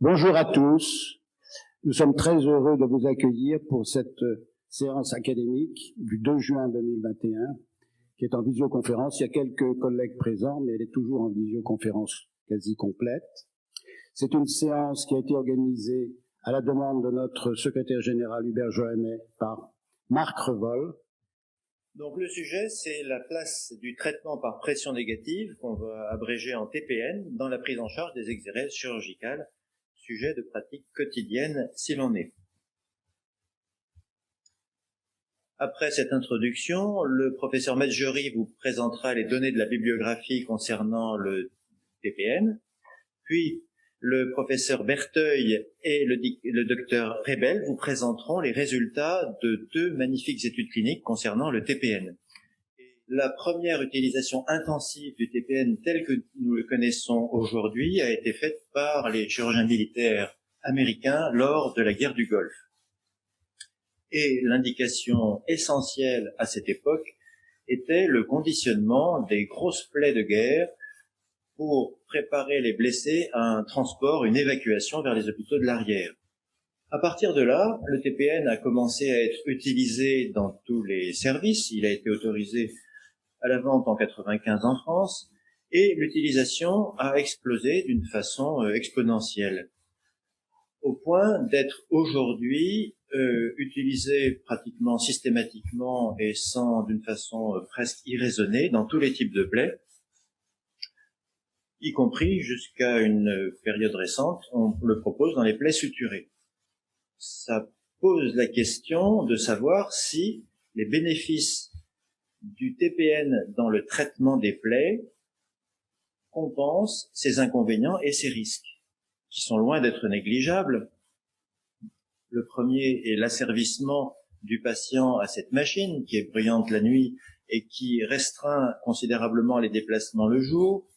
Bonjour à tous. Nous sommes très heureux de vous accueillir pour cette séance académique du 2 juin 2021, qui est en visioconférence. Il y a quelques collègues présents, mais elle est toujours en visioconférence quasi complète. C'est une séance qui a été organisée à la demande de notre secrétaire général Hubert Joannet par Marc Revol. Donc le sujet, c'est la place du traitement par pression négative, qu'on va abréger en TPN, dans la prise en charge des exérèses chirurgicales, sujet de pratique quotidienne s'il en est. Après cette introduction, le professeur Medjeri vous présentera les données de la bibliographie concernant le TPN, puis le professeur Berteuil et le docteur Rebel vous présenteront les résultats de 2 magnifiques études cliniques concernant le TPN. La première utilisation intensive du TPN tel que nous le connaissons aujourd'hui a été faite par les chirurgiens militaires américains lors de la guerre du Golfe. Et l'indication essentielle à cette époque était le conditionnement des grosses plaies de guerre pour préparer les blessés à un transport, une évacuation vers les hôpitaux de l'arrière. À partir de là, le TPN a commencé à être utilisé dans tous les services. Il a été autorisé à la vente en 95 en France, et l'utilisation a explosé d'une façon exponentielle, au point d'être aujourd'hui utilisé pratiquement systématiquement et d'une façon presque irraisonnée dans tous les types de plaies, y compris jusqu'à une période récente, on le propose dans les plaies suturées. Ça pose la question de savoir si les bénéfices du TPN dans le traitement des plaies compensent ses inconvénients et ses risques, qui sont loin d'être négligeables. Le premier est l'asservissement du patient à cette machine, qui est bruyante la nuit et qui restreint considérablement les déplacements le jour,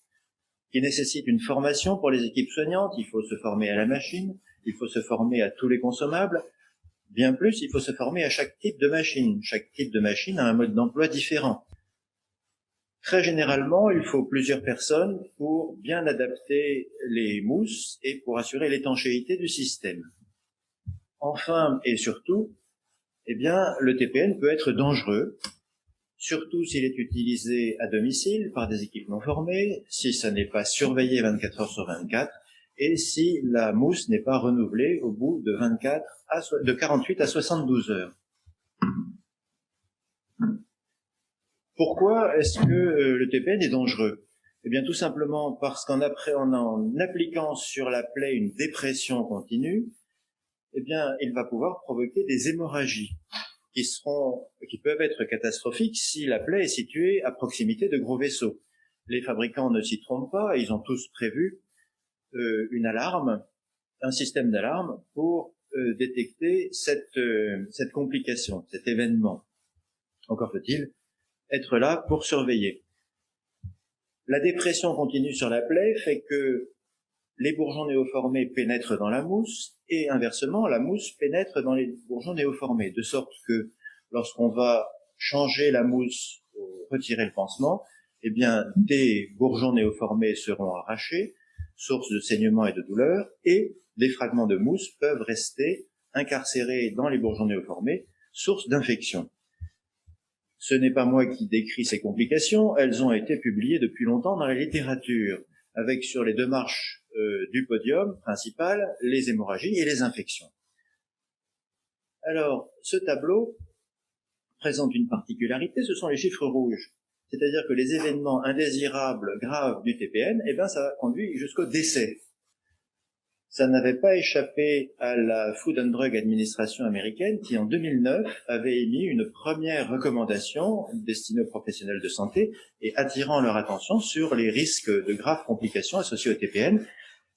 qui nécessite une formation pour les équipes soignantes. Il faut se former à la machine, il faut se former à tous les consommables. Bien plus, il faut se former à chaque type de machine. Chaque type de machine a un mode d'emploi différent. Très généralement, il faut plusieurs personnes pour bien adapter les mousses et pour assurer l'étanchéité du système. Enfin et surtout, le TPN peut être dangereux, surtout s'il est utilisé à domicile par des équipes non formées, si ça n'est pas surveillé 24 heures sur 24, et si la mousse n'est pas renouvelée au bout de 48 à 72 heures. Pourquoi est-ce que le TPN est dangereux? Eh bien, tout simplement parce qu'en appliquant sur la plaie une dépression continue, il va pouvoir provoquer des hémorragies qui peuvent être catastrophiques si la plaie est située à proximité de gros vaisseaux. Les fabricants ne s'y trompent pas, ils ont tous prévu une alarme, un système d'alarme pour détecter cette complication, cet événement. Encore faut-il être là pour surveiller. La dépression continue sur la plaie fait que les bourgeons néoformés pénètrent dans la mousse et inversement, la mousse pénètre dans les bourgeons néoformés, de sorte que lorsqu'on va changer la mousse ou retirer le pansement, des bourgeons néoformés seront arrachés, source de saignement et de douleur, et des fragments de mousse peuvent rester incarcérés dans les bourgeons néoformés, source d'infection. Ce n'est pas moi qui décris ces complications, elles ont été publiées depuis longtemps dans la littérature, avec sur les 2 marches du podium principal, les hémorragies et les infections. Alors, ce tableau présente une particularité, ce sont les chiffres rouges. C'est-à-dire que les événements indésirables graves du TPN, ça conduit jusqu'au décès. Ça n'avait pas échappé à la Food and Drug Administration américaine qui, en 2009, avait émis une première recommandation destinée aux professionnels de santé et attirant leur attention sur les risques de graves complications associées au TPN,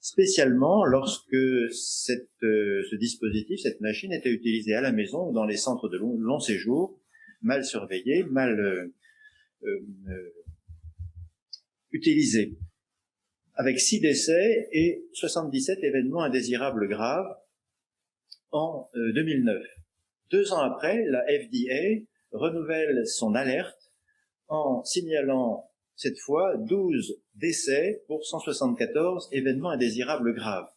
spécialement lorsque ce dispositif, cette machine, était utilisée à la maison ou dans les centres de long séjour, mal surveillés, mal utilisés, avec 6 décès et 77 événements indésirables graves en 2009. 2 ans après, la FDA renouvelle son alerte en signalant cette fois 12 décès pour 174 événements indésirables graves.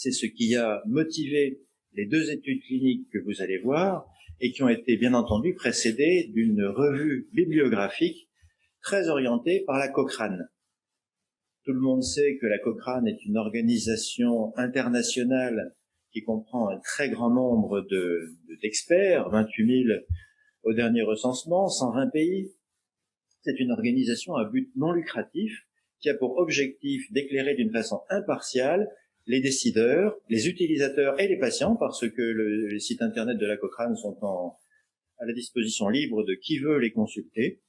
c'est ce qui a motivé les 2 études cliniques que vous allez voir et qui ont été bien entendu précédées d'une revue bibliographique très orientée par la Cochrane. Tout le monde sait que la Cochrane est une organisation internationale qui comprend un très grand nombre d'experts, 28 000 au dernier recensement, 120 pays. C'est une organisation à but non lucratif qui a pour objectif d'éclairer d'une façon impartiale les décideurs, les utilisateurs et les patients, parce que les sites internet de la Cochrane sont à la disposition libre de qui veut les consulter,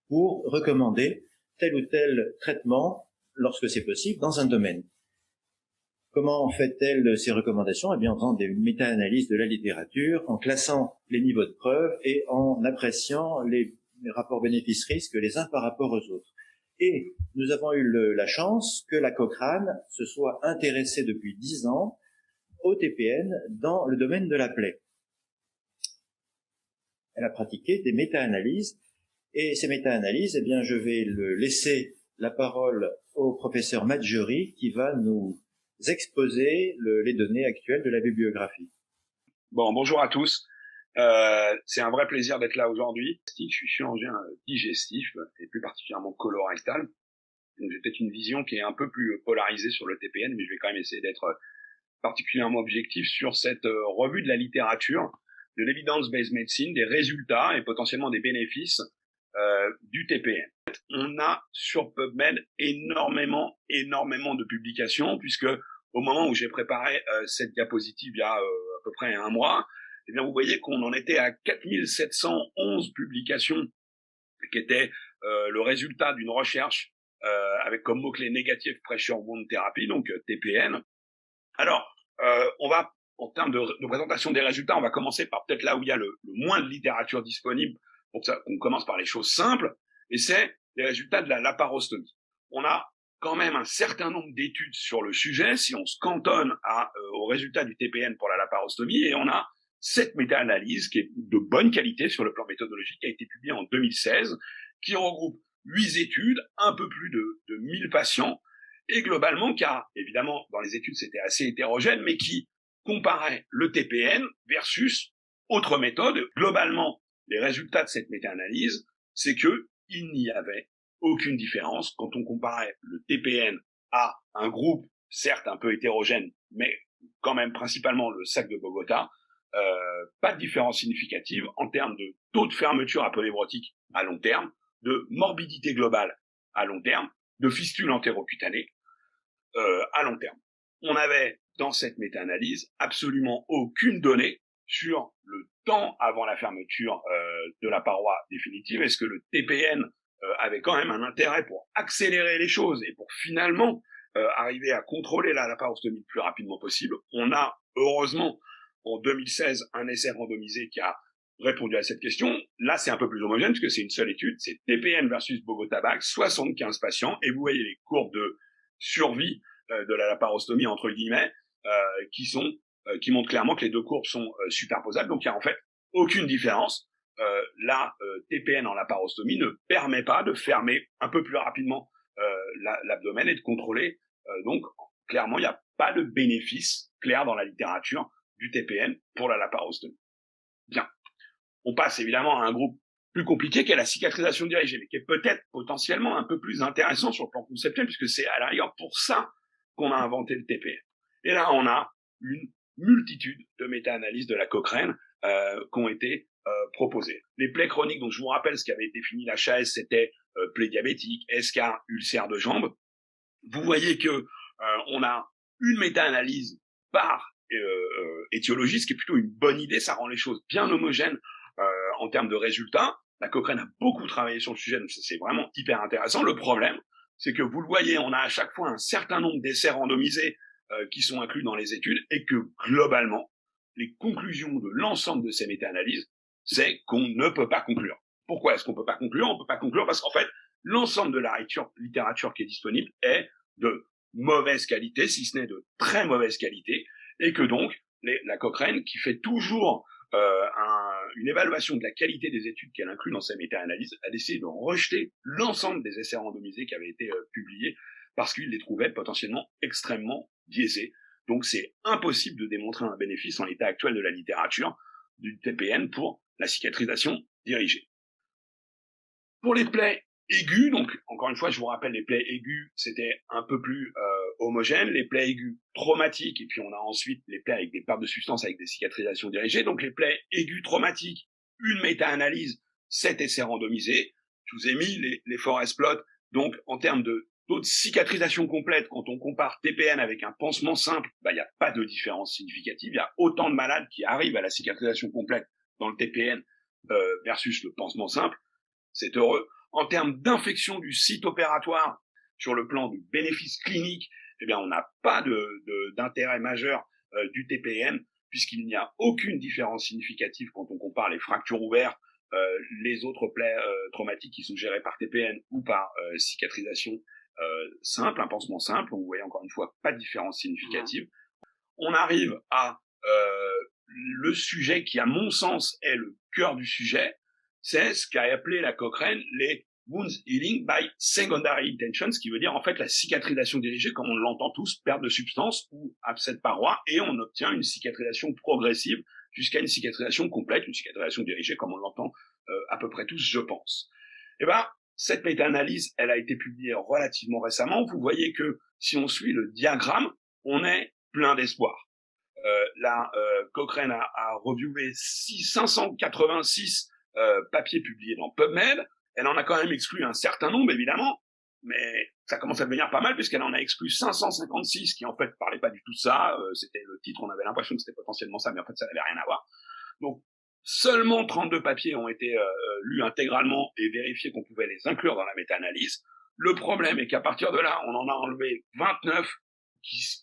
pour recommander tel ou tel traitement lorsque c'est possible dans un domaine. Comment fait-elle ces recommandations? Eh bien, en faisant des méta-analyses de la littérature, en classant les niveaux de preuve et en appréciant les rapports bénéfices-risques les uns par rapport aux autres. Et nous avons eu la chance que la Cochrane se soit intéressée depuis 10 ans au TPN dans le domaine de la plaie. Elle a pratiqué des méta-analyses, et ces méta-analyses, eh bien, je vais laisser la parole au professeur Maggiori qui va nous exposer les données actuelles de la bibliographie. Bon, bonjour à tous. C'est un vrai plaisir d'être là aujourd'hui. Je suis chirurgien digestif et plus particulièrement colorectal. Donc j'ai peut-être une vision qui est un peu plus polarisée sur le TPN, mais je vais quand même essayer d'être particulièrement objectif sur cette revue de la littérature, de l'evidence-based medicine, des résultats et potentiellement des bénéfices du TPN. On a sur PubMed énormément de publications, puisque au moment où j'ai préparé cette diapositive il y a à peu près un mois, eh bien vous voyez qu'on en était à 4711 publications qui étaient le résultat d'une recherche avec comme mot-clé négatif pressure wound therapy, donc TPN. Alors, on va, en termes de présentation des résultats, on va commencer par peut-être là où il y a le moins de littérature disponible, pour que ça, on commence par les choses simples, et c'est les résultats de la laparostomie. On a quand même un certain nombre d'études sur le sujet, si on se cantonne aux résultats du TPN pour la laparostomie, et on a cette méta-analyse qui est de bonne qualité sur le plan méthodologique, qui a été publiée en 2016, qui regroupe 8 études, un peu plus de 1000 patients, et globalement, car évidemment dans les études c'était assez hétérogène, mais qui comparait le TPN versus autres méthodes. Globalement, les résultats de cette méta-analyse, c'est que il n'y avait aucune différence quand on comparait le TPN à un groupe, certes un peu hétérogène, mais quand même principalement le SAC de Bogota. Pas de différence significative en termes de taux de fermeture aponébrotique à long terme, de morbidité globale à long terme, de fistule entérocutanée à long terme. On avait dans cette méta-analyse absolument aucune donnée sur le temps avant la fermeture de la paroi définitive. Est-ce que le TPN avait quand même un intérêt pour accélérer les choses et pour finalement arriver à contrôler la laparostomie le plus rapidement possible? On a heureusement en 2016 un essai randomisé qui a répondu à cette question. Là, c'est un peu plus homogène puisque c'est une seule étude. C'est TPN versus Bogota-Bac, 75 patients, et vous voyez les courbes de survie de la laparostomie entre guillemets qui montrent clairement que les deux courbes sont superposables. Donc il y a en fait aucune différence. La TPN en laparostomie ne permet pas de fermer un peu plus rapidement l'abdomen et de contrôler. Donc clairement, il n'y a pas de bénéfice clair dans la littérature du TPN pour la laparostomie. Bien. On passe évidemment à un groupe plus compliqué qui est la cicatrisation dirigée, mais qui est peut-être potentiellement un peu plus intéressant sur le plan conceptuel, puisque c'est à la rigueur pour ça qu'on a inventé le TPN. Et là, on a une multitude de méta-analyses de la Cochrane qui ont été proposées. Les plaies chroniques, donc je vous rappelle ce qui avait été fini l'HAS, c'était plaies diabétiques, escar, ulcère de jambe. Vous voyez que on a une méta-analyse par étiologie, ce qui est plutôt une bonne idée, ça rend les choses bien homogènes en termes de résultats. La Cochrane a beaucoup travaillé sur le sujet, donc c'est vraiment hyper intéressant. Le problème, c'est que vous le voyez, on a à chaque fois un certain nombre d'essais randomisés qui sont inclus dans les études, et que globalement, les conclusions de l'ensemble de ces méta-analyses, c'est qu'on ne peut pas conclure. Pourquoi est-ce qu'on peut pas conclure? On peut pas conclure parce qu'en fait, l'ensemble de la littérature qui est disponible est de mauvaise qualité, si ce n'est de très mauvaise qualité, et que donc, la Cochrane, qui fait toujours une évaluation de la qualité des études qu'elle inclut dans ses méta-analyses, a décidé de rejeter l'ensemble des essais randomisés qui avaient été publiés parce qu'il les trouvait potentiellement extrêmement biaisés Donc c'est impossible de démontrer un bénéfice en l'état actuel de la littérature du TPN pour la cicatrisation dirigée. Pour les plaies aiguës, donc encore une fois je vous rappelle, les plaies aiguës c'était un peu plus homogène, les plaies aiguës traumatiques, et puis on a ensuite les plaies avec des pertes de substance avec des cicatrisations dirigées. Donc les plaies aiguës traumatiques, une méta-analyse, 7 essais randomisés. Je vous ai mis les forest plots. Donc en termes de taux de cicatrisation complète, quand on compare TPN avec un pansement simple, il n'y a pas de différence significative. Il y a autant de malades qui arrivent à la cicatrisation complète dans le TPN versus le pansement simple. C'est heureux. En termes d'infection du site opératoire, sur le plan du bénéfice clinique, eh bien, on n'a pas d'intérêt majeur du TPN, puisqu'il n'y a aucune différence significative quand on compare les fractures ouvertes, les autres plaies traumatiques qui sont gérées par TPN ou par cicatrisation simple, un pansement simple. Donc, vous voyez encore une fois, pas de différence significative. On arrive à le sujet qui, à mon sens, est le cœur du sujet. C'est ce qu'a appelé la Cochrane les wounds healing by secondary intention, ce qui veut dire en fait la cicatrisation dirigée, comme on l'entend tous, perte de substance ou abcès de paroi, et on obtient une cicatrisation progressive jusqu'à une cicatrisation complète, une cicatrisation dirigée, comme on l'entend à peu près tous, je pense. Et ben, cette méta-analyse, elle a été publiée relativement récemment. Vous voyez que si on suit le diagramme, on est plein d'espoir. Cochrane a reviewé 586 papiers publiés dans PubMed. Elle en a quand même exclu un certain nombre, évidemment, mais ça commence à devenir pas mal puisqu'elle en a exclu 556 qui en fait parlaient pas du tout de ça. C'était le titre, on avait l'impression que c'était potentiellement ça, mais en fait ça n'avait rien à voir. Donc seulement 32 papiers ont été lus intégralement et vérifiés qu'on pouvait les inclure dans la méta-analyse. Le problème est qu'à partir de là, on en a enlevé 29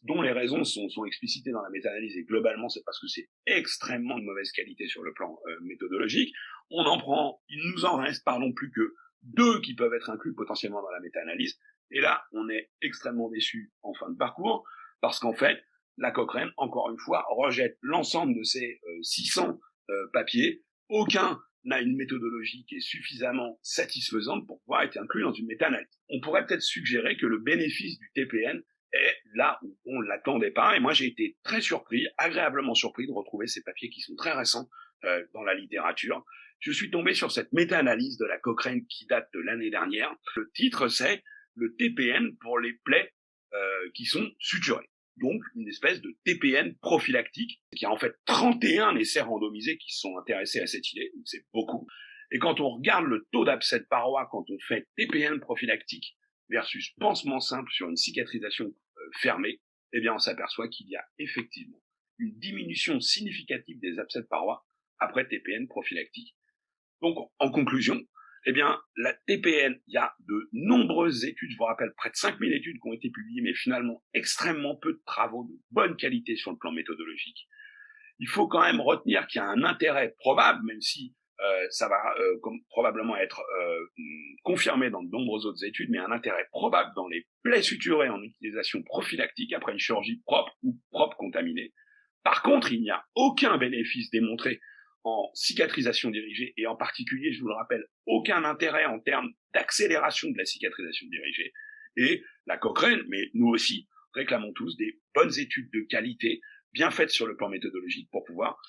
dont les raisons sont explicitées dans la méta-analyse, et globalement c'est parce que c'est extrêmement de mauvaise qualité sur le plan méthodologique. Il nous en reste plus que 2 qui peuvent être inclus potentiellement dans la méta-analyse, et là on est extrêmement déçu en fin de parcours, parce qu'en fait la Cochrane, encore une fois, rejette l'ensemble de ces 600 papiers. Aucun n'a une méthodologie qui est suffisamment satisfaisante pour pouvoir être inclus dans une méta-analyse. On pourrait peut-être suggérer que le bénéfice du TPN est là où on ne l'attendait pas, et moi j'ai été très surpris, agréablement surpris de retrouver ces papiers qui sont très récents dans la littérature. Je suis tombé sur cette méta-analyse de la Cochrane qui date de l'année dernière. Le titre c'est « Le TPN pour les plaies qui sont suturées ». Donc une espèce de TPN prophylactique, qui a en fait 31 essais randomisés qui se sont intéressés à cette idée, donc c'est beaucoup. Et quand on regarde le taux d'abcès de paroi quand on fait TPN prophylactique versus pansement simple sur une cicatrisation fermée, eh bien on s'aperçoit qu'il y a effectivement une diminution significative des abcès de paroi après TPN prophylactique. Donc en conclusion, eh bien la TPN, il y a de nombreuses études, je vous rappelle près de 5000 études qui ont été publiées, mais finalement extrêmement peu de travaux de bonne qualité sur le plan méthodologique. Il faut quand même retenir qu'il y a un intérêt probable, même si ça va probablement être confirmé dans de nombreuses autres études, mais un intérêt probable dans les plaies suturées en utilisation prophylactique après une chirurgie propre ou propre contaminée. Par contre, il n'y a aucun bénéfice démontré en cicatrisation dirigée, et en particulier, je vous le rappelle, aucun intérêt en termes d'accélération de la cicatrisation dirigée. Et la Cochrane, mais nous aussi, réclamons tous des bonnes études de qualité, bien faites sur le plan méthodologique, pour pouvoir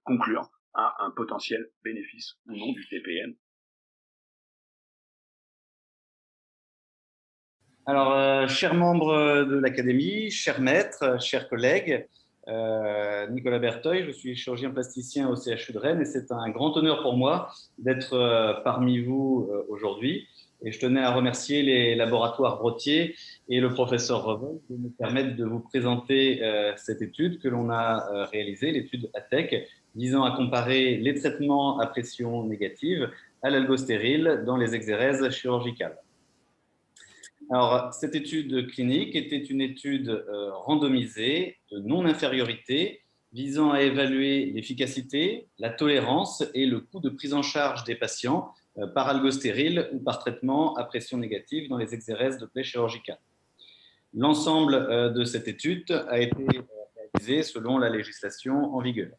conclure à un potentiel bénéfice ou non du TPN. Alors, chers membres de l'Académie, chers maîtres, chers collègues, Nicolas Berteuil, je suis chirurgien plasticien au CHU de Rennes, et c'est un grand honneur pour moi d'être parmi vous aujourd'hui. Et je tenais à remercier les laboratoires Brottier et le professeur Revol de me permettre de vous présenter cette étude que l'on a réalisée, l'étude ATEC, visant à comparer les traitements à pression négative à l'algostérile dans les exérèses chirurgicales. Alors, cette étude clinique était une étude randomisée de non-infériorité visant à évaluer l'efficacité, la tolérance et le coût de prise en charge des patients par algostérile ou par traitement à pression négative dans les exérèses de plaies chirurgicales. L'ensemble de cette étude a été réalisé selon la législation en vigueur.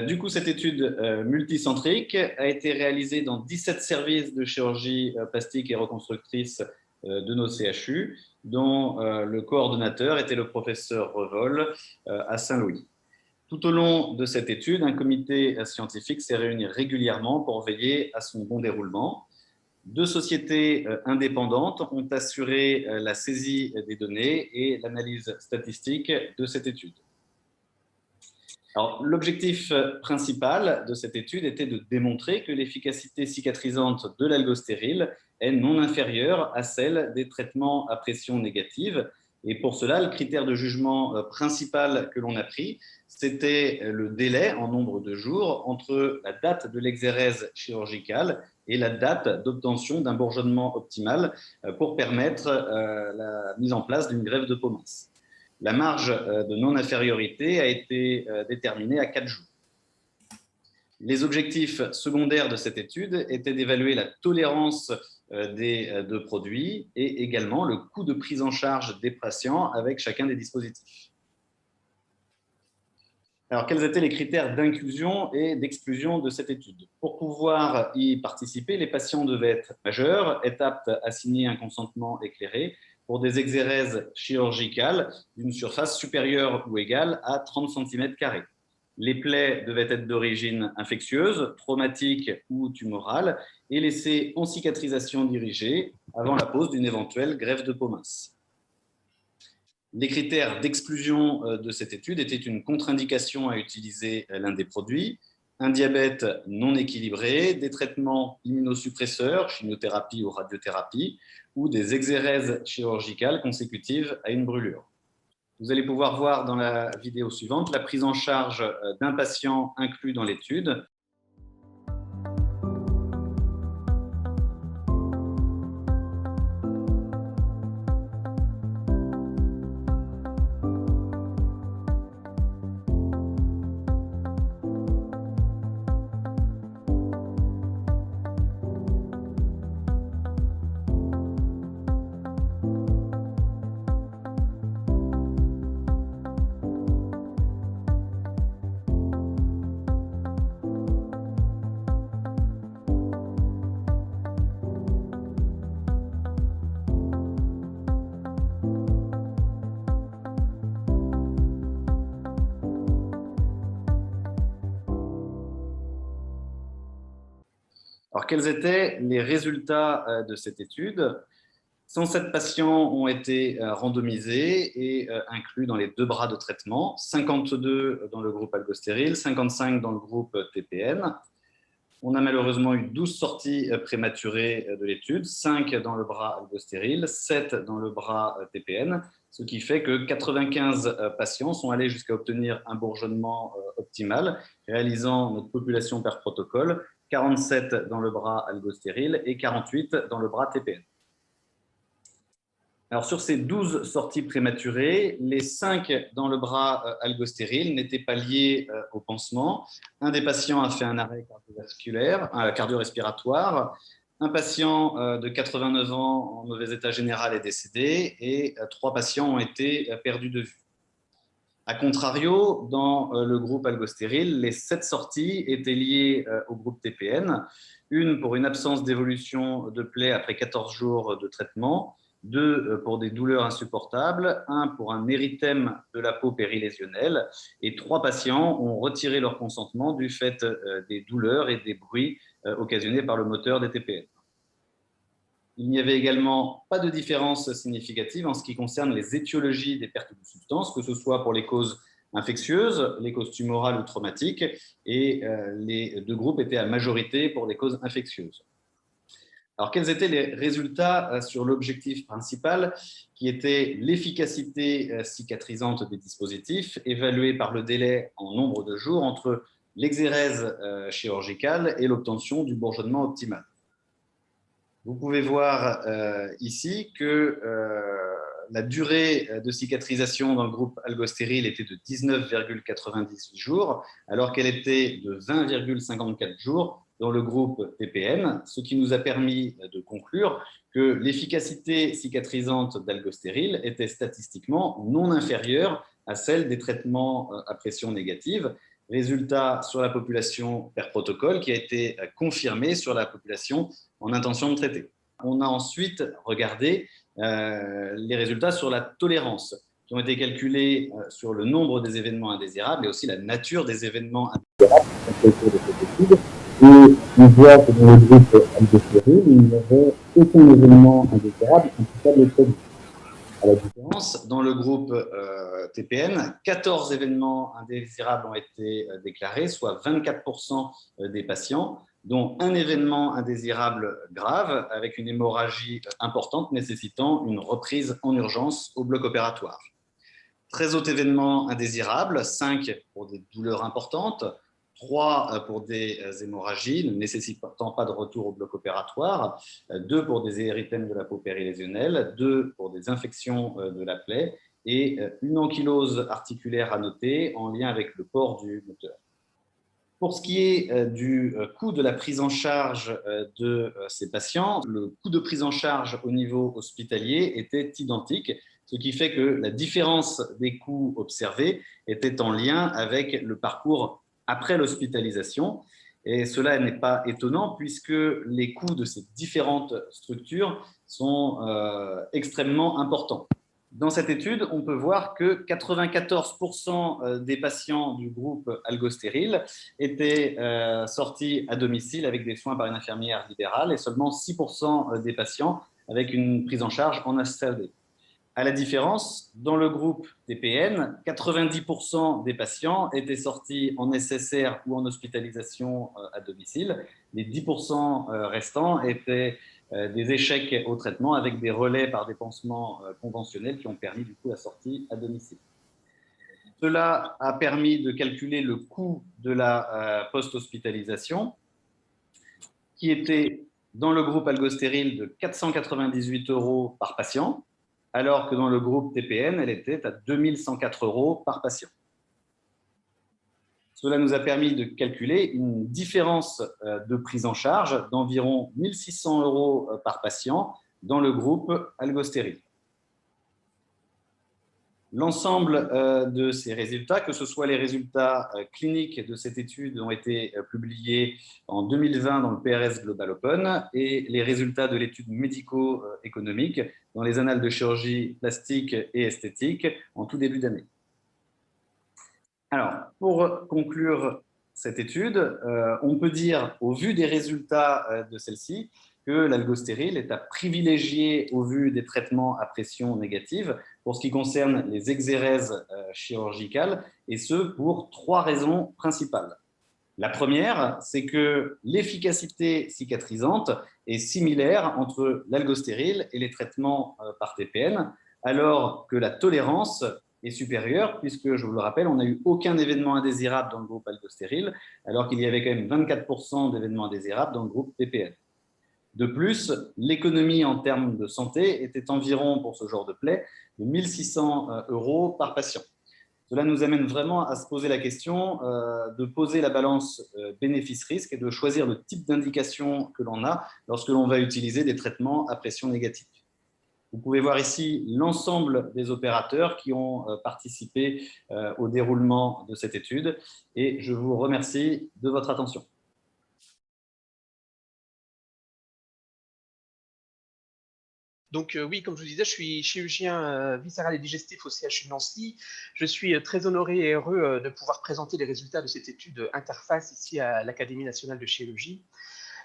Du coup, cette étude multicentrique a été réalisée dans 17 services de chirurgie plastique et reconstructrice de nos CHU, dont le coordonnateur était le professeur Revol à Saint-Louis. Tout au long de cette étude, un comité scientifique s'est réuni régulièrement pour veiller à son bon déroulement. 2 sociétés indépendantes ont assuré la saisie des données et l'analyse statistique de cette étude. Alors, l'objectif principal de cette étude était de démontrer que l'efficacité cicatrisante de l'algostéril est non inférieure à celle des traitements à pression négative. Et pour cela, le critère de jugement principal que l'on a pris, c'était le délai en nombre de jours entre la date de l'exérèse chirurgicale et la date d'obtention d'un bourgeonnement optimal pour permettre la mise en place d'une greffe de peau mince. La marge de non-infériorité a été déterminée à 4 jours. Les objectifs secondaires de cette étude étaient d'évaluer la tolérance des 2 produits et également le coût de prise en charge des patients avec chacun des dispositifs. Alors, quels étaient les critères d'inclusion et d'exclusion de cette étude? Pour pouvoir y participer, les patients devaient être majeurs, être aptes à signer un consentement éclairé pour des exérèses chirurgicales d'une surface supérieure ou égale à 30 cm². Les plaies devaient être d'origine infectieuse, traumatique ou tumorale et laissées en cicatrisation dirigée avant la pose d'une éventuelle greffe de peau mince. Les critères d'exclusion de cette étude étaient une contre-indication à utiliser l'un des produits, un diabète non équilibré, des traitements immunosuppresseurs, chimiothérapie ou radiothérapie, ou des exérèses chirurgicales consécutives à une brûlure. Vous allez pouvoir voir dans la vidéo suivante la prise en charge d'un patient inclus dans l'étude. Alors, quels étaient les résultats de cette étude? 107 patients ont été randomisés et inclus dans les 2 bras de traitement, 52 dans le groupe algostéril, 55 dans le groupe TPN. On a malheureusement eu 12 sorties prématurées de l'étude, 5 dans le bras algostéril, 7 dans le bras TPN, ce qui fait que 95 patients sont allés jusqu'à obtenir un bourgeonnement optimal, réalisant notre population par protocole, 47 dans le bras algostéril et 48 dans le bras TPN. Alors, sur ces 12 sorties prématurées, les 5 dans le bras algostéril n'étaient pas liés au pansement. Un des patients a fait un arrêt cardio-respiratoire. Un patient de 89 ans en mauvais état général est décédé et 3 patients ont été perdus de vue. A contrario, dans le groupe algostéril, les 7 sorties étaient liées au groupe TPN, une pour une absence d'évolution de plaie après 14 jours de traitement, 2 pour des douleurs insupportables, 1 pour un érythème de la peau périlésionnelle et 3 patients ont retiré leur consentement du fait des douleurs et des bruits occasionnés par le moteur des TPN. Il n'y avait également pas de différence significative en ce qui concerne les étiologies des pertes de substances, que ce soit pour les causes infectieuses, les causes tumorales ou traumatiques, et les 2 groupes étaient à majorité pour les causes infectieuses. Alors, quels étaient les résultats sur l'objectif principal, qui était l'efficacité cicatrisante des dispositifs, évaluée par le délai en nombre de jours entre l'exérèse chirurgicale et l'obtention du bourgeonnement optimal? Vous pouvez voir ici que la durée de cicatrisation dans le groupe algostéril était de 19,98 jours, alors qu'elle était de 20,54 jours dans le groupe TPN, ce qui nous a permis de conclure que l'efficacité cicatrisante d'algostéril était statistiquement non inférieure à celle des traitements à pression négative. Résultat sur la population per protocole qui a été confirmé sur la population en intention de traiter. On a ensuite regardé les résultats sur la tolérance, qui ont été calculés sur le nombre des événements indésirables et aussi la nature des événements indésirables au cours de cette étude. Et on voit que dans le groupe aldostéril, il n'y avait aucun événement indésirable imputable au produit. À la différence, dans le groupe TPN, 14 événements indésirables ont été déclarés, soit 24% des patients, dont un événement indésirable grave avec une hémorragie importante nécessitant une reprise en urgence au bloc opératoire. 13 autres événements indésirables, 5 pour des douleurs importantes, 3 pour des hémorragies ne nécessitant pas de retour au bloc opératoire, 2 pour des érythèmes de la peau périlésionnelle, 2 pour des infections de la plaie et une ankylose articulaire à noter en lien avec le port du moteur. Pour ce qui est du coût de la prise en charge de ces patients, le coût de prise en charge au niveau hospitalier était identique, ce qui fait que la différence des coûts observés était en lien avec le parcours après l'hospitalisation. Et cela n'est pas étonnant puisque les coûts de ces différentes structures sont extrêmement importants. Dans cette étude, on peut voir que 94% des patients du groupe algostéril étaient sortis à domicile avec des soins par une infirmière libérale et seulement 6% des patients avec une prise en charge en HCLD. À la différence, dans le groupe TPN, 90% des patients étaient sortis en SSR ou en hospitalisation à domicile. Les 10% restants étaient des échecs au traitement avec des relais par des pansements conventionnels qui ont permis du coup la sortie à domicile. Cela a permis de calculer le coût de la post-hospitalisation qui était dans le groupe algostéril de 498 € par patient, alors que dans le groupe TPN, elle était à 2104 € par patient. Cela nous a permis de calculer une différence de prise en charge d'environ 1600 € par patient dans le groupe algostéril. L'ensemble de ces résultats, que ce soit les résultats cliniques de cette étude, ont été publiés en 2020 dans le PRS Global Open et les résultats de l'étude médico-économique dans les annales de chirurgie plastique et esthétique en tout début d'année. Alors, pour conclure cette étude, on peut dire, au vu des résultats de celle-ci, que l'algostéril est à privilégier au vu des traitements à pression négative pour ce qui concerne les exérèses chirurgicales, et ce pour 3 raisons principales. La première, c'est que l'efficacité cicatrisante est similaire entre l'algostéril et les traitements par TPN, alors que la tolérance est supérieure, puisque, je vous le rappelle, on n'a eu aucun événement indésirable dans le groupe algostéril, alors qu'il y avait quand même 24% d'événements indésirables dans le groupe TPN. De plus, l'économie en termes de santé était environ, pour ce genre de plaie, de 1600 € par patient. Cela nous amène vraiment à se poser la question de poser la balance bénéfice-risque et de choisir le type d'indication que l'on a lorsque l'on va utiliser des traitements à pression négative. Vous pouvez voir ici l'ensemble des opérateurs qui ont participé au déroulement de cette étude et je vous remercie de votre attention. Donc oui, comme je vous disais, je suis chirurgien viscéral et digestif au CHU de Nancy. Je suis très honoré et heureux de pouvoir présenter les résultats de cette étude interface ici à l'Académie nationale de chirurgie.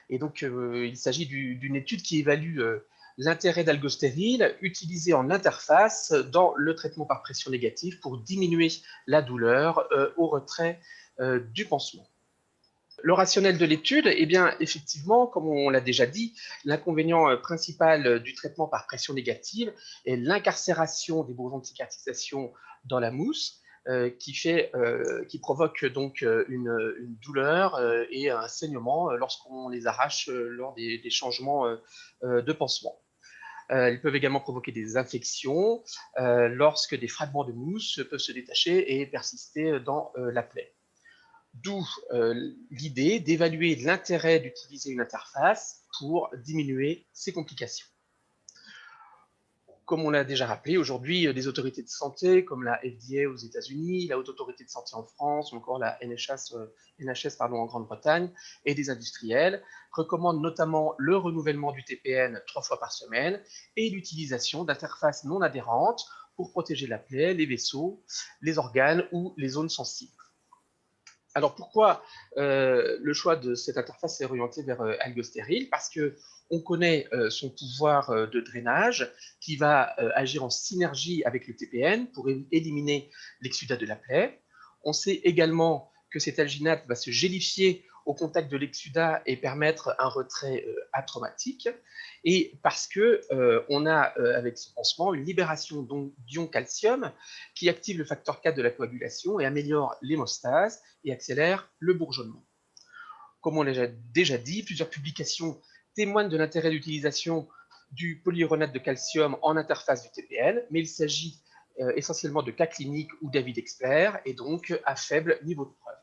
Et donc, il s'agit d'une étude qui évalue l'intérêt d'algostéril utilisé en interface dans le traitement par pression négative pour diminuer la douleur au retrait du pansement. Le rationnel de l'étude, eh bien, effectivement, comme on l'a déjà dit, l'inconvénient principal du traitement par pression négative est l'incarcération des bourgeons de cicatrisation dans la mousse, qui provoque donc une douleur et un saignement lorsqu'on les arrache lors des changements de pansement. Ils peuvent également provoquer des infections lorsque des fragments de mousse peuvent se détacher et persister dans la plaie. D'où l'idée d'évaluer l'intérêt d'utiliser une interface pour diminuer ces complications. Comme on l'a déjà rappelé, aujourd'hui, des autorités de santé comme la FDA aux États-Unis, la Haute Autorité de Santé en France, ou encore la NHS en Grande-Bretagne, et des industriels recommandent notamment le renouvellement du TPN 3 fois par semaine et l'utilisation d'interfaces non adhérentes pour protéger la plaie, les vaisseaux, les organes ou les zones sensibles. Alors pourquoi le choix de cette interface est orienté vers algostérile? Parce qu'on connaît son pouvoir de drainage qui va agir en synergie avec le TPN pour éliminer l'exsudat de la plaie. On sait également que cet alginate va se gélifier au contact de l'exsudat et permettre un retrait atraumatique. Et parce qu'on a avec ce pansement une libération d'ion calcium qui active le facteur 4 de la coagulation et améliore l'hémostase et accélère le bourgeonnement. Comme on l'a déjà dit, plusieurs publications témoignent de l'intérêt d'utilisation du polyurénate de calcium en interface du TPN, mais il s'agit essentiellement de cas cliniques ou d'avis d'experts et donc à faible niveau de preuve.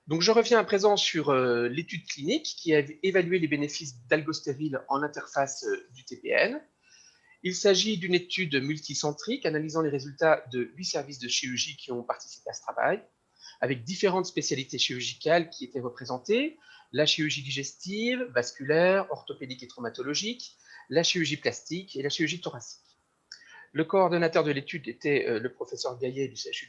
Donc je reviens à présent sur l'étude clinique qui a évalué les bénéfices d'algostérile en interface du TPN. Il s'agit d'une étude multicentrique analysant les résultats de 8 services de chirurgie qui ont participé à ce travail, avec différentes spécialités chirurgicales qui étaient représentées, la chirurgie digestive, vasculaire, orthopédique et traumatologique, la chirurgie plastique et la chirurgie thoracique. Le coordonnateur de l'étude était le professeur Gaillet du CHU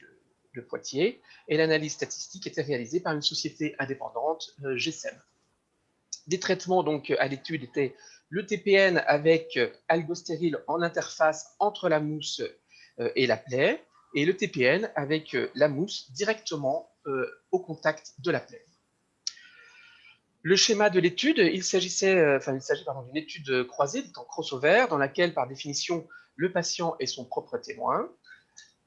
de Poitiers, et l'analyse statistique était réalisée par une société indépendante, GSEM. Des traitements donc à l'étude étaient le TPN avec algostérile en interface entre la mousse et la plaie, et le TPN avec la mousse directement au contact de la plaie. Le schéma de l'étude, il s'agit d'une étude croisée, en crossover, dans laquelle, par définition, le patient est son propre témoin.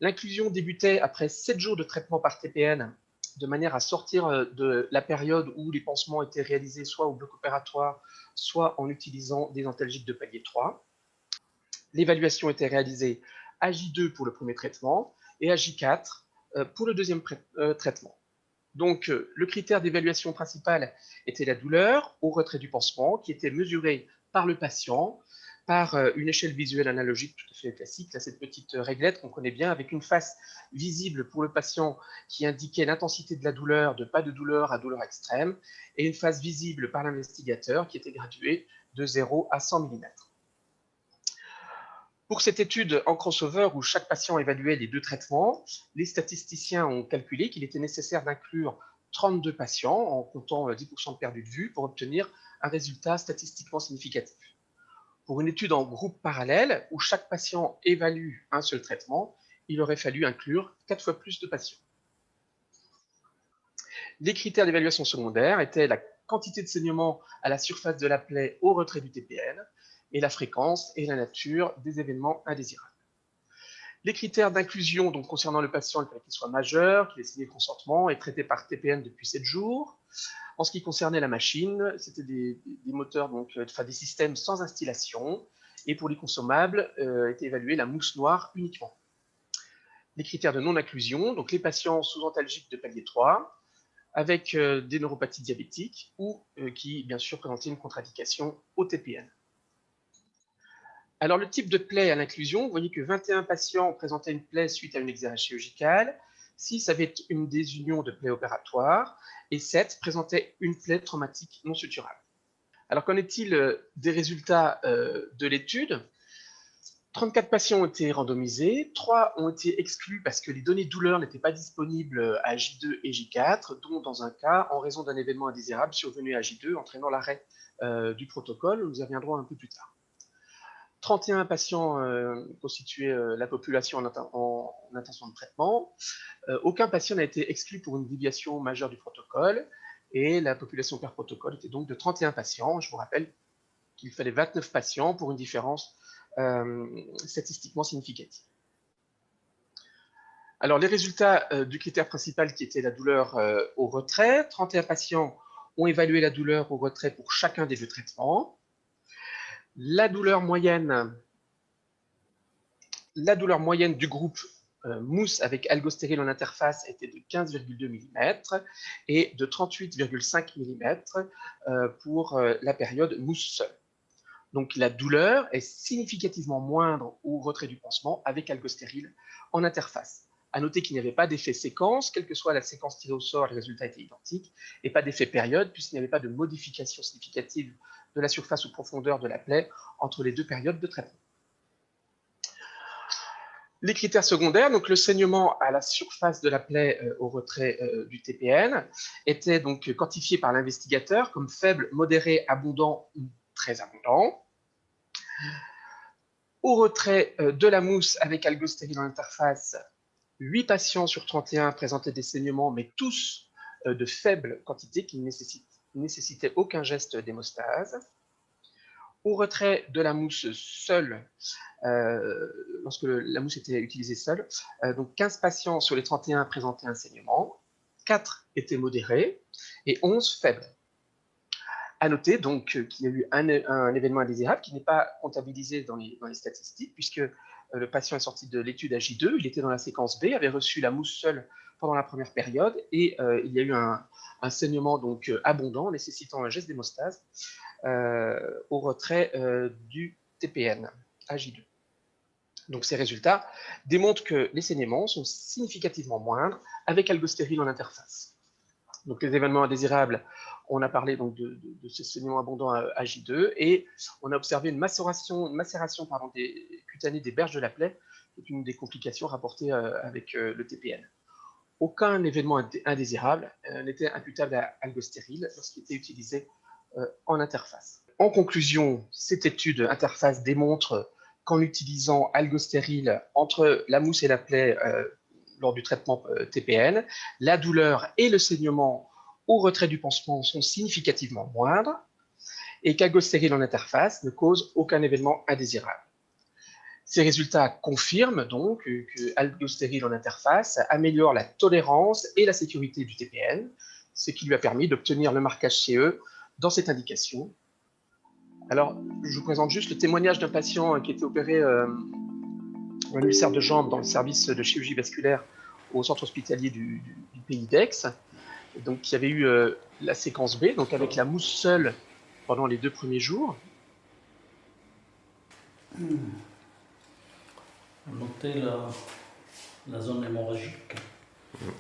L'inclusion débutait après 7 jours de traitement par TPN, de manière à sortir de la période où les pansements étaient réalisés soit au bloc opératoire, soit en utilisant des antalgiques de palier 3. L'évaluation était réalisée à J2 pour le premier traitement et à J4 pour le deuxième traitement. Donc, le critère d'évaluation principal était la douleur au retrait du pansement, qui était mesurée par le patient par une échelle visuelle analogique tout à fait classique, là, cette petite réglette qu'on connaît bien, avec une face visible pour le patient qui indiquait l'intensité de la douleur, de pas de douleur à douleur extrême, et une face visible par l'investigateur qui était graduée de 0 à 100 mm. Pour cette étude en crossover où chaque patient évaluait les 2 traitements, les statisticiens ont calculé qu'il était nécessaire d'inclure 32 patients en comptant 10% de perdu de vue pour obtenir un résultat statistiquement significatif. Pour une étude en groupe parallèle où chaque patient évalue un seul traitement, il aurait fallu inclure 4 fois plus de patients. Les critères d'évaluation secondaire étaient la quantité de saignement à la surface de la plaie au retrait du TPN, et la fréquence et la nature des événements indésirables. Les critères d'inclusion donc concernant le patient, il fallait qu'il soit majeur, qu'il ait signé le consentement et traité par TPN depuis 7 jours. En ce qui concernait la machine, c'était des moteurs, des systèmes sans installation, et pour les consommables, était évaluée la mousse noire uniquement. Les critères de non-inclusion, donc les patients sous antalgiques de palier 3, avec des neuropathies diabétiques ou qui, bien sûr, présentaient une contre-indication au TPN. Alors, le type de plaie à l'inclusion, vous voyez que 21 patients présentaient une plaie suite à une exérèse chirurgicale, 6 avaient une désunion de plaie opératoire et 7 présentaient une plaie traumatique non suturable. Alors, qu'en est-il des résultats de l'étude? 34 patients ont été randomisés, 3 ont été exclus parce que les données douleur n'étaient pas disponibles à J2 et J4, dont dans un cas en raison d'un événement indésirable survenu à J2 entraînant l'arrêt du protocole. Nous y reviendrons un peu plus tard. 31 patients constituaient la population en intention de traitement. Aucun patient n'a été exclu pour une déviation majeure du protocole et la population par protocole était donc de 31 patients. Je vous rappelle qu'il fallait 29 patients pour une différence statistiquement significative. Alors, les résultats du critère principal qui était la douleur au retrait, 31 patients ont évalué la douleur au retrait pour chacun des 2 traitements. La douleur moyenne du groupe mousse avec algostérile en interface était de 15,2 mm et de 38,5 mm pour la période mousse seule. Donc la douleur est significativement moindre au retrait du pansement avec algostérile en interface. À noter qu'il n'y avait pas d'effet séquence, quelle que soit la séquence tirée au sort, les résultats étaient identiques, et pas d'effet période, puisqu'il n'y avait pas de modification significative de la surface ou profondeur de la plaie entre les deux périodes de traitement. Les critères secondaires, donc le saignement à la surface de la plaie au retrait du TPN, était donc quantifié par l'investigateur comme faible, modéré, abondant ou très abondant. Au retrait de la mousse avec algostérile en interface, 8 patients sur 31 présentaient des saignements, mais tous de faible quantité qui ne nécessitaient aucun geste d'hémostase. Au retrait de la mousse seule, lorsque la mousse était utilisée seule, donc 15 patients sur les 31 présentaient un saignement, 4 étaient modérés et 11 faibles. À noter donc qu'il y a eu un événement indésirable qui n'est pas comptabilisé dans les statistiques, puisque le patient est sorti de l'étude à J2, il était dans la séquence B, avait reçu la mousse seule pendant la première période, et il y a eu un saignement donc abondant nécessitant un geste d'hémostase au retrait du TPN à J2. Donc ces résultats démontrent que les saignements sont significativement moindres avec algostérile en interface. Donc les événements indésirables, on a parlé donc de ce saignement abondant à J2 et on a observé une macération cutanée des berges de la plaie, qui est une des complications rapportées avec le TPN. Aucun événement indésirable n'était imputable à algostérile lorsqu'il était utilisé en interface. En conclusion, cette étude interface démontre qu'en utilisant algostérile entre la mousse et la plaie lors du traitement TPN, la douleur et le saignement au retrait du pansement sont significativement moindres et qu'algostérile en interface ne cause aucun événement indésirable. Ces résultats confirment donc que algostérile en interface améliore la tolérance et la sécurité du TPN, ce qui lui a permis d'obtenir le marquage CE dans cette indication. Alors, je vous présente juste le témoignage d'un patient qui était opéré un ulcère de jambe dans le service de chirurgie vasculaire au centre hospitalier du pays d'Aix, donc qui avait eu la séquence B, donc avec la mousse seule pendant les 2 premiers jours. Notez la zone hémorragique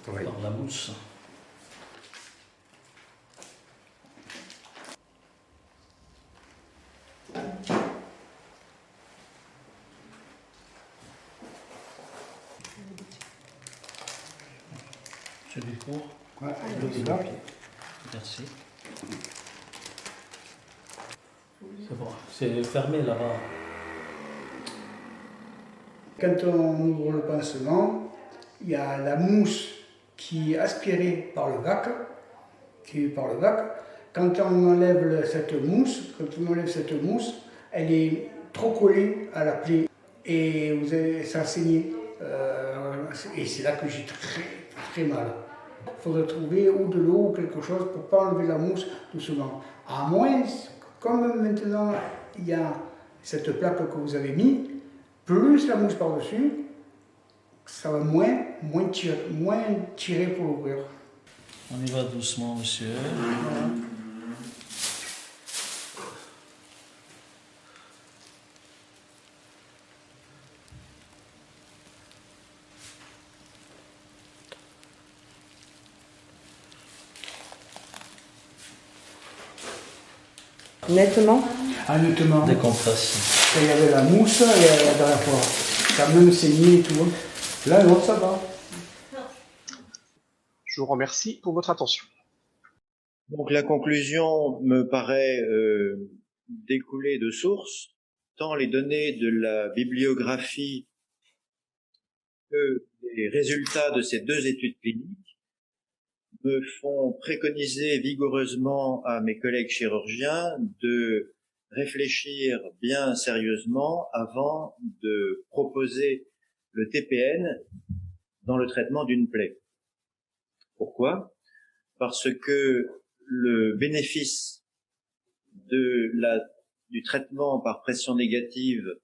par la mousse. C'est du cours. Ouais, Merci. C'est bon, c'est fermé là-bas. Quand on ouvre le pansement, il y a la mousse qui est aspirée par le VAC, Quand on enlève cette mousse, elle est trop collée à la plaie et ça a saigné. Et c'est là que j'ai très mal. Il faudrait trouver ou de l'eau ou quelque chose pour ne pas enlever la mousse doucement. À moins, comme maintenant il y a cette plaque que vous avez mise, plus la mousse par-dessus, ça va moins tirer pour l'ouvrir. On y va doucement, monsieur. Voilà. Nettement. Ah, nettement. Décompression. Il y avait la mousse la dernière fois. Ça a même saigné et tout. Là, non, ça va. Je vous remercie pour votre attention. Donc la conclusion me paraît découler de sources, tant les données de la bibliographie que les résultats de ces 2 études cliniques me font préconiser vigoureusement à mes collègues chirurgiens de réfléchir bien sérieusement avant de proposer le TPN dans le traitement d'une plaie. Pourquoi ? Parce que le bénéfice du traitement par pression négative n'a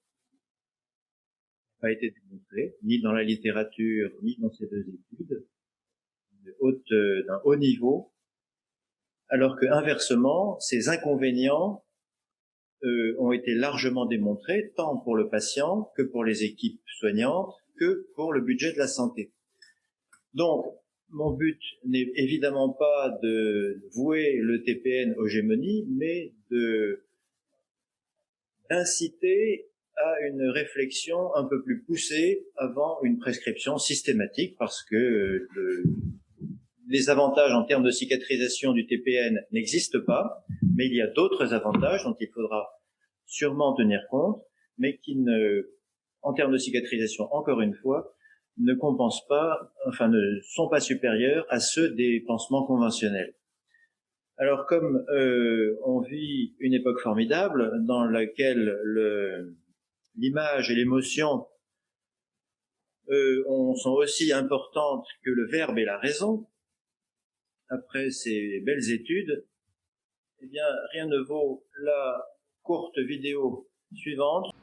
pas été démontré, ni dans la littérature, ni dans ces 2 études, d'un haut niveau, alors que inversement, ces inconvénients ont été largement démontrés, tant pour le patient que pour les équipes soignantes, que pour le budget de la santé. Donc, mon but n'est évidemment pas de vouer le TPN aux gémonies, mais d'inciter à une réflexion un peu plus poussée avant une prescription systématique, parce que les avantages en termes de cicatrisation du TPN n'existent pas, mais il y a d'autres avantages dont il faudra sûrement tenir compte, mais qui en termes de cicatrisation, encore une fois, ne compensent pas, enfin ne sont pas supérieurs à ceux des pansements conventionnels. Alors comme on vit une époque formidable dans laquelle l'image et l'émotion sont aussi importantes que le verbe et la raison, après ces belles études, eh bien, rien ne vaut la courte vidéo suivante.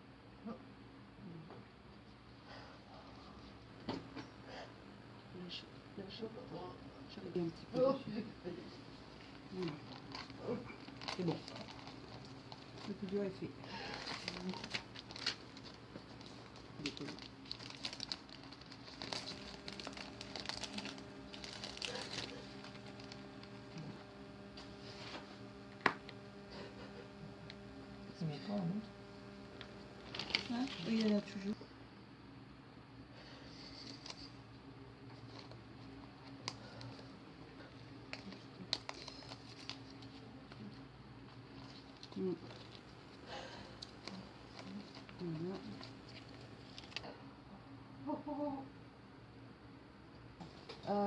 C'est bon. Le plus dur est fait. Il y en a toujours.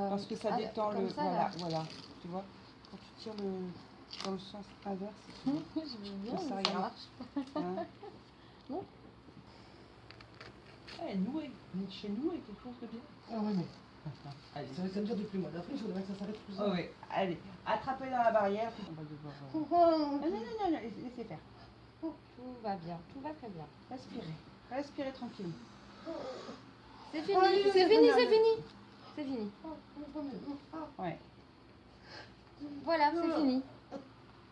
Parce que ça détend le... Ça, voilà. Tu vois, quand tu tires dans le sens inverse, je veux bien, ça ça marche. marche. Hein. Non. Noué. Chez nous, est quelque chose de bien. Ah ouais, mais Allez. ça me dure depuis le mois d'avril, je voudrais que ça s'arrête plus. Oh, oui. Allez, attrapez dans la barrière. On va devoir... Non, laissez faire. Tout va bien, tout va très bien. Respirez. Respirez tranquillement. C'est fini, c'est fini, c'est fini. C'est fini. Ouais. Voilà, c'est fini.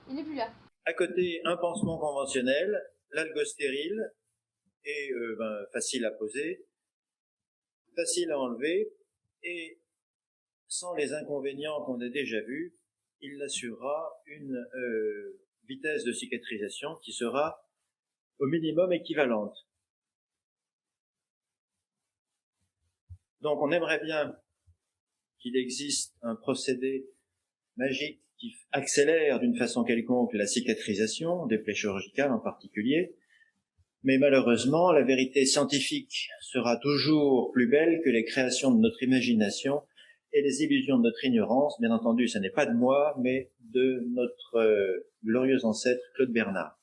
Il n'est plus là. À côté, un pansement conventionnel, l'algostérile, est facile à poser, facile à enlever, et sans les inconvénients qu'on a déjà vus, il assurera une vitesse de cicatrisation qui sera au minimum équivalente. Donc on aimerait bien qu'il existe un procédé magique qui accélère d'une façon quelconque la cicatrisation, des plaies chirurgicales en particulier, mais malheureusement la vérité scientifique sera toujours plus belle que les créations de notre imagination et les illusions de notre ignorance. Bien entendu, ce n'est pas de moi, mais de notre glorieux ancêtre Claude Bernard.